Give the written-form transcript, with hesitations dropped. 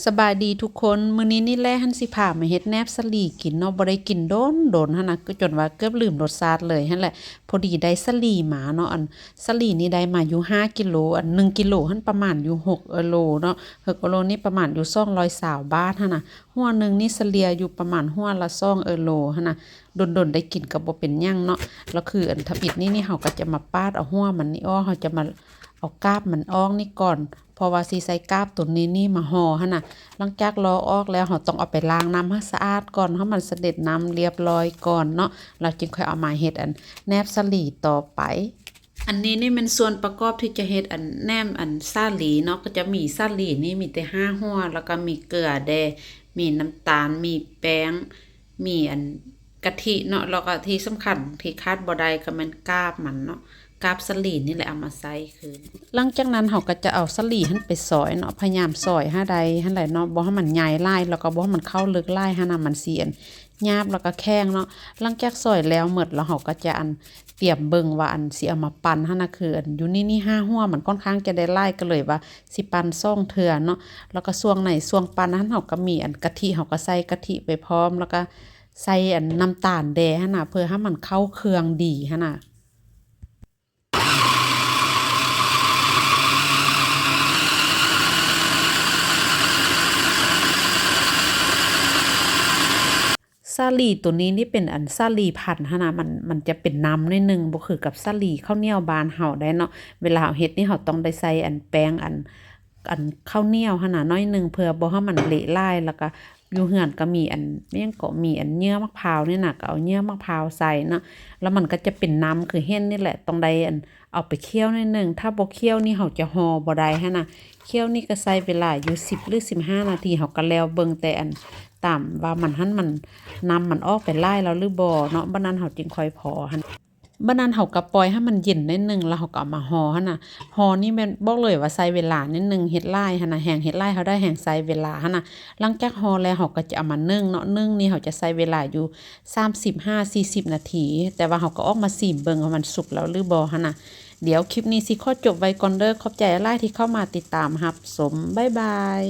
สบายดีทุกคนมื้อนี้นี่แหละหันสิพามาเฮ็ดแนบสลีกินเนาะบ่ได้กินโดนหั่นน่ะก็จนว่าเกือบลืมรสชาติเลยหั่นแหละพอดีได้สลีมาเนาะสลีนี่ได้มาอยู่5กิโล1กิโลหั่นประมาณอยู่6โลเนาะ6โลนี่ประมาณอยู่220บาทหั่นน่ะหัวนึงนี่เฉลี่ยอยู่ประมาณหัวละ2โลหั่นน่ะดนได้กินก็บ่เป็นหยังเนาะแล้วคือถ้าปิดนี่เฮาก็จะมาปาดเอาหัวมันนี่อ้อเฮาจะมาเอากาบมันออกนี่ก่อนเพราะว่าสิใส่กาบตัวนี้นี่มาห่อหั่นน่ะหลังจากลอกออกแล้วเราต้องเอาไปล้างน้ำให้สะอาดก่อนให้มันเสด็จน้ำเรียบร้อยก่อนเนาะเราจึงค่อยเอามาเฮ็ดแนบสลีต่อไปอันนี้นี่เป็นส่วนประกอบที่จะเฮ็ดแนมซาหลีเนาะก็จะมีซาหลีนี่มีแต่5หัวแล้วก็มีเกลือแดมีน้ำตาลมีแป้งมีกะทิเนาะแล้วก็ที่สำคัญที่คาดบ่ได้ก็มันกาบมันเนาะกาบสลีนี่แหละเอามาใส่คือหลังจากนั้นเราก็จะเอาสลีหั่นไปซอยเนาะพยายามซอยให้ใดหั่นแหละเนาะบ่ให้มันใหญ่หลายแล้วก็บ่ให้มันเข้าลึกหลายหั่นน่ะมันสิหยาบแล้วก็แข็งเนาะหลังจากซอยแล้วหมดแล้วเราก็จะเตรียมเบิ่งว่าสิเอามาปั่นหั่นน่ะคืออยู่นี่5หัวมันค่อนข้างจะได้หลายก็เลยว่าสิปั่น2เทื่อเนาะแล้วก็ช่วงไหนช่วงปั่นนั้นเราก็มีกะทิเราก็ใส่กะทิไปพร้อมแล้วก็ใส่น้ำตาลแดหั่นน่ะเพื่อให้มันเข้าเครื่องดีหั่นน่ะซาลีตัวนี้นี่เป็นซาลีพันธุ์นะมันจะเป็นน้ำนิดนึงบ่คือกับซาลีข้าวเหนียวบานเฮาได้เนาะเวลาเฮ็ดนี่เฮาต้องได้ใส่แป้งข้าวเหนียวหั่นน่ะน้อยนึงเพื่อบ่ให้มันเละลายแล้วก็อยู่เฮือนก็มียังก็มีเยื่อมะพร้าวนี่น่ะก็เอาเยื่อมะพร้าวใส่เนาะแล้วมันก็จะเป็นน้ำคือเฮ็ดนี่แหละต้องได้เอาไปเคี่ยวนิดนึงถ้าบ่เคี่ยวนี่เฮาจะห่อบ่ได้หั่นน่ะเคี่ยวนี่ก็ใส่เวลาอยู่10หรือ15นาทีเฮาก็แล้วเบิ่งแต่ตามว่ามันนำมันออกไปไล่แล้วหรือบ่เนาะบัดนั้นเฮาจึงค่อยพอหั่นบัดนั้นเฮาก็ปล่อยให้มันเย็นนิดนึงแล้วเฮาก็เอามาห่อหั่นน่ะห่อนี่แม่นบอกเลยว่าใช้เวลานิดนึงเฮ็ดลายหั่นน่ะแห้งเฮ็ดลายเฮาได้แห้งใช้เวลาหั่นน่ะหลังจากห่อแล้วเฮาก็จะเอามานึ่งเนาะนึ่งนี่เฮาจะใช้เวลาอยู่35-40นาทีแต่ว่าเฮาก็ออกมาชิมเบิ่งว่ามันสุกแล้วหรือบ่หั่นน่ะเดี๋ยวคลิปนี้สิขอจบไว้ก่อนเด้อขอบใจหลายที่เข้ามาติดตามรับชมบ๊ายบาย